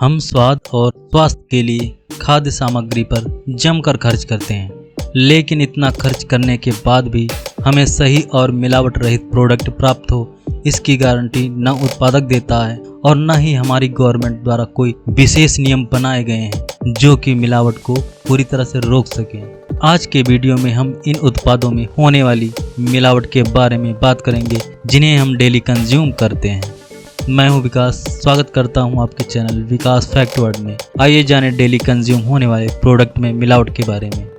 हम स्वाद और स्वास्थ्य के लिए खाद्य सामग्री पर जमकर खर्च करते हैं, लेकिन इतना खर्च करने के बाद भी हमें सही और मिलावट रहित प्रोडक्ट प्राप्त हो, इसकी गारंटी न उत्पादक देता है और न ही हमारी गवर्नमेंट द्वारा कोई विशेष नियम बनाए गए हैं जो कि मिलावट को पूरी तरह से रोक सकें। आज के वीडियो में हम इन उत्पादों में होने वाली मिलावट के बारे में बात करेंगे जिन्हें हम डेली कंज्यूम करते हैं। मैं हूं विकास, स्वागत करता हूं आपके चैनल विकास फैक्ट वर्ल्ड में। आइए जाने डेली कंज्यूम होने वाले प्रोडक्ट में मिलावट के बारे में।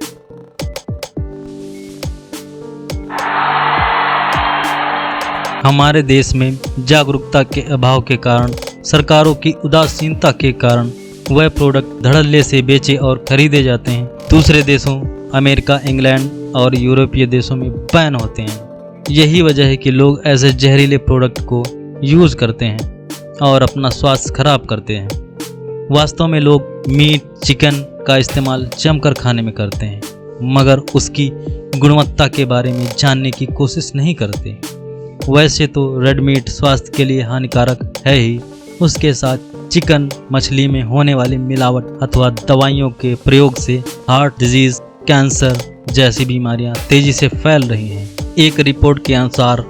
हमारे देश में जागरूकता के अभाव के कारण, सरकारों की उदासीनता के कारण वह प्रोडक्ट धड़ल्ले से बेचे और खरीदे जाते हैं। दूसरे देशों अमेरिका, इंग्लैंड और यूरोपीय देशों में बैन होते हैं। यही वजह है कि लोग ऐसे जहरीले प्रोडक्ट को यूज़ करते हैं और अपना स्वास्थ्य खराब करते हैं। वास्तव में लोग मीट, चिकन का इस्तेमाल जमकर खाने में करते हैं, मगर उसकी गुणवत्ता के बारे में जानने की कोशिश नहीं करते। वैसे तो रेड मीट स्वास्थ्य के लिए हानिकारक है ही, उसके साथ चिकन, मछली में होने वाली मिलावट अथवा दवाइयों के प्रयोग से हार्ट डिजीज, कैंसर जैसी बीमारियां तेजी से फैल रही हैं। एक रिपोर्ट के अनुसार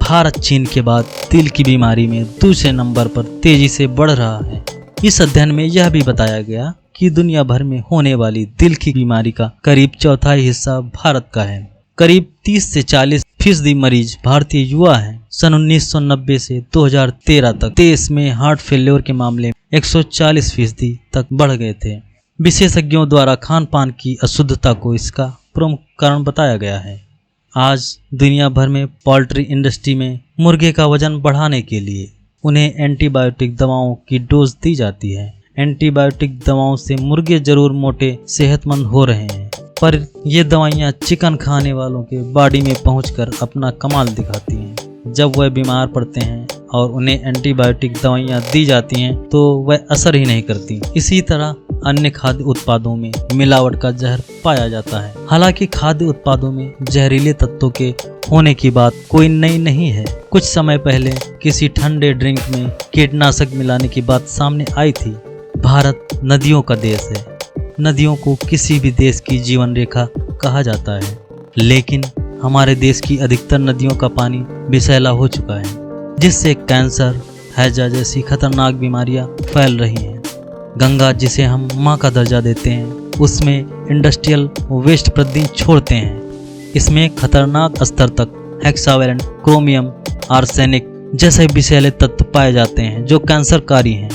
भारत चीन के बाद दिल की बीमारी में दूसरे नंबर पर तेजी से बढ़ रहा है। इस अध्ययन में यह भी बताया गया कि दुनिया भर में होने वाली दिल की बीमारी का करीब चौथाई हिस्सा भारत का है। करीब 30 से 40% मरीज भारतीय युवा हैं। सन 1990 से 2013 तक देश में हार्ट फेल्योर के मामले 140% तक बढ़ गए थे। विशेषज्ञों द्वारा खान पान की अशुद्धता को इसका प्रमुख कारण बताया गया है। आज दुनिया भर में पोल्ट्री इंडस्ट्री में मुर्गे का वजन बढ़ाने के लिए उन्हें एंटीबायोटिक दवाओं की डोज दी जाती है। एंटीबायोटिक दवाओं से मुर्गे जरूर मोटे, सेहतमंद हो रहे हैं, पर ये दवाइयाँ चिकन खाने वालों के बॉडी में पहुंचकर अपना कमाल दिखाती हैं। जब वह बीमार पड़ते हैं और उन्हें एंटीबायोटिक दवाइयाँ दी जाती हैं तो वह असर ही नहीं करती। इसी तरह अन्य खाद्य उत्पादों में मिलावट का जहर पाया जाता है। हालांकि खाद्य उत्पादों में जहरीले तत्वों के होने की बात कोई नई नहीं है। कुछ समय पहले किसी ठंडे ड्रिंक में कीटनाशक मिलाने की बात सामने आई थी। भारत नदियों का देश है। नदियों को किसी भी देश की जीवन रेखा कहा जाता है, लेकिन हमारे देश की अधिकतर नदियों का पानी विषैला हो चुका है, जिससे कैंसर, हैजा जैसी खतरनाक बीमारियां फैल रही हैं। गंगा, जिसे हम माँ का दर्जा देते हैं, उसमें इंडस्ट्रियल वेस्ट प्रतिदिन छोड़ते हैं। इसमें खतरनाक स्तर तक हेक्सावेलेंट, क्रोमियम, आर्सेनिक जैसे विषैले तत्व पाए जाते हैं जो कैंसरकारी हैं।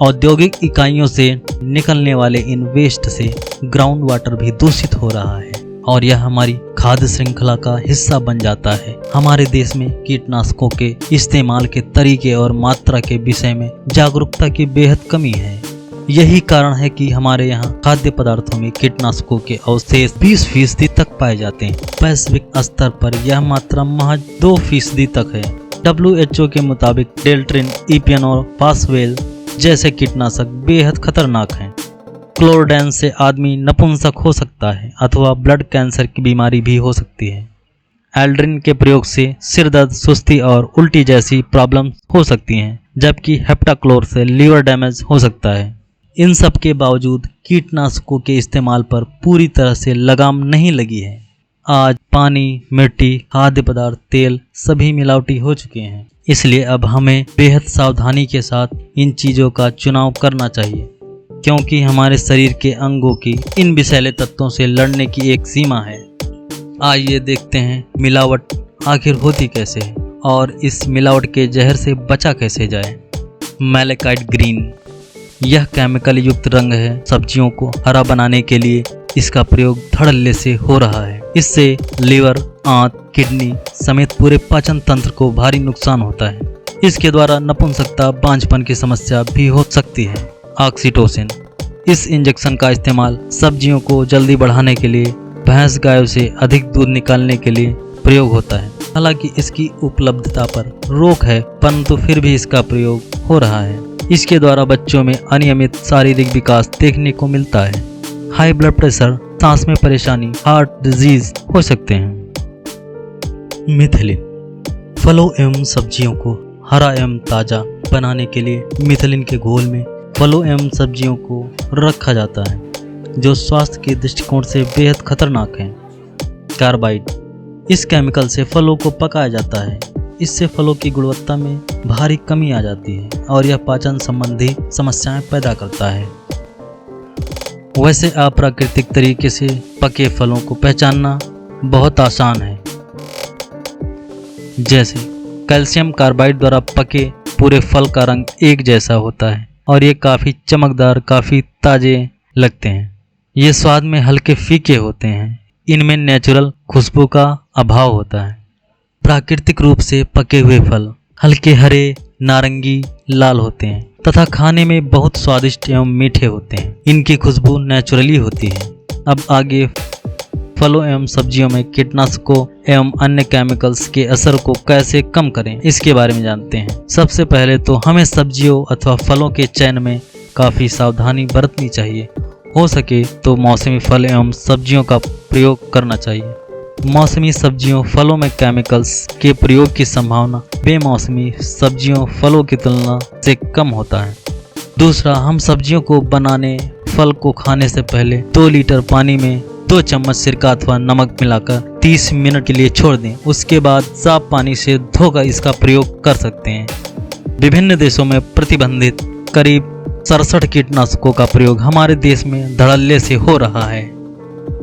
औद्योगिक इकाइयों से निकलने वाले इन वेस्ट से ग्राउंड वाटर भी दूषित हो रहा है और यह हमारी खाद्य श्रृंखला का हिस्सा बन जाता है। हमारे देश में कीटनाशकों के इस्तेमाल के तरीके और मात्रा के विषय में जागरूकता की बेहद कमी है। यही कारण है कि हमारे यहाँ खाद्य पदार्थों में कीटनाशकों के अवशेष 20% तक पाए जाते हैं। वैश्विक स्तर पर यह मात्रा महज 2% तक है। WHO के मुताबिक डेल्ट्रिन, इपियन और पासवेल जैसे कीटनाशक बेहद खतरनाक हैं। क्लोरोडेन से आदमी नपुंसक हो सकता है अथवा ब्लड कैंसर की बीमारी भी हो सकती है। एल्ड्रिन के प्रयोग से सिर दर्द, सुस्ती और उल्टी जैसी प्रॉब्लम हो सकती हैं, जबकि हेप्टाक्लोर से लीवर डैमेज हो सकता है। इन सब के बावजूद कीटनाशकों के इस्तेमाल पर पूरी तरह से लगाम नहीं लगी है। आज पानी, मिट्टी, खाद्य पदार्थ, तेल सभी मिलावटी हो चुके हैं। इसलिए अब हमें बेहद सावधानी के साथ इन चीज़ों का चुनाव करना चाहिए, क्योंकि हमारे शरीर के अंगों की इन विषैले तत्वों से लड़ने की एक सीमा है। आइए देखते हैं मिलावट आखिर होती कैसे है और इस मिलावट के जहर से बचा कैसे जाए। मैलेकाइट ग्रीन, यह केमिकल युक्त रंग है। सब्जियों को हरा बनाने के लिए इसका प्रयोग धड़ल्ले से हो रहा है। इससे लिवर, आंत, किडनी समेत पूरे पाचन तंत्र को भारी नुकसान होता है। इसके द्वारा नपुंसकता, बांझपन की समस्या भी हो सकती है। ऑक्सीटोसिन, इस इंजेक्शन का इस्तेमाल सब्जियों को जल्दी बढ़ाने के लिए, भैंस गायों से अधिक दूध निकालने के लिए प्रयोग होता है। हालांकि इसकी उपलब्धता पर रोक है, परंतु फिर भी इसका प्रयोग हो रहा है। इसके द्वारा बच्चों में अनियमित शारीरिक विकास देखने को मिलता है। हाई ब्लड प्रेशर, सांस में परेशानी, हार्ट डिजीज हो सकते हैं। मिथिलिन, फलों एवं सब्जियों को हरा एवं ताज़ा बनाने के लिए मिथिलिन के घोल में फलों एवं सब्जियों को रखा जाता है, जो स्वास्थ्य के दृष्टिकोण से बेहद खतरनाक है। कार्बाइड, इस केमिकल से फलों को पकाया जाता है। इससे फलों की गुणवत्ता में भारी कमी आ जाती है और यह पाचन संबंधी समस्याएं पैदा करता है। वैसे अप्राकृतिक तरीके से पके फलों को पहचानना बहुत आसान है। जैसे कैल्शियम कार्बाइड द्वारा पके पूरे फल का रंग एक जैसा होता है और ये काफ़ी चमकदार, काफ़ी ताजे लगते हैं। ये स्वाद में हल्के फीके होते हैं। इनमें नेचुरल खुशबू का अभाव होता है। प्राकृतिक रूप से पके हुए फल हल्के हरे, नारंगी, लाल होते हैं तथा खाने में बहुत स्वादिष्ट एवं मीठे होते हैं। इनकी खुशबू नेचुरली होती है। अब आगे फलों एवं सब्जियों में कीटनाशकों एवं अन्य केमिकल्स के असर को कैसे कम करें, इसके बारे में जानते हैं। सबसे पहले तो हमें सब्जियों अथवा फलों के चयन में काफ़ी सावधानी बरतनी चाहिए। हो सके तो मौसमी फल एवं सब्जियों का प्रयोग करना चाहिए। मौसमी सब्जियों फलों में केमिकल्स के प्रयोग की संभावना बेमौसमी सब्जियों फलों की तुलना से कम होता है। दूसरा, हम सब्जियों को बनाने, फल को खाने से पहले 2 लीटर पानी में 2 चम्मच सिरका अथवा नमक मिलाकर 30 मिनट के लिए छोड़ दें। उसके बाद साफ पानी से धोकर इसका प्रयोग कर सकते हैं। विभिन्न देशों में प्रतिबंधित करीब 67 कीटनाशकों का प्रयोग हमारे देश में धड़ल्ले से हो रहा है।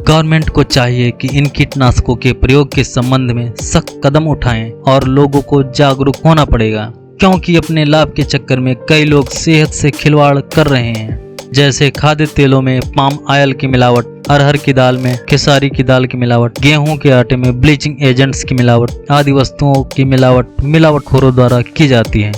गवर्नमेंट को चाहिए कि इन कीटनाशकों के प्रयोग के संबंध में सख्त कदम उठाएं और लोगों को जागरूक होना पड़ेगा, क्योंकि अपने लाभ के चक्कर में कई लोग सेहत से खिलवाड़ कर रहे हैं। जैसे खाद्य तेलों में पाम ऑयल की मिलावट, अरहर की दाल में खेसारी की दाल की मिलावट, गेहूं के आटे में ब्लीचिंग एजेंट्स की मिलावट आदि वस्तुओं की मिलावटखोरों द्वारा की जाती है,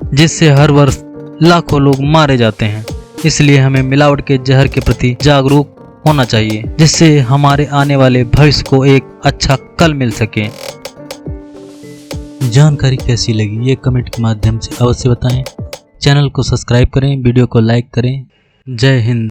जिससे हर वर्ष लाखों लोग मारे जाते हैं। इसलिए हमें मिलावट के जहर के प्रति जागरूक होना चाहिए, जिससे हमारे आने वाले भविष्य को एक अच्छा कल मिल सके। जानकारी कैसी लगी ये कमेंट के माध्यम से अवश्य बताएं। चैनल को सब्सक्राइब करें, वीडियो को लाइक करें। जय हिंद।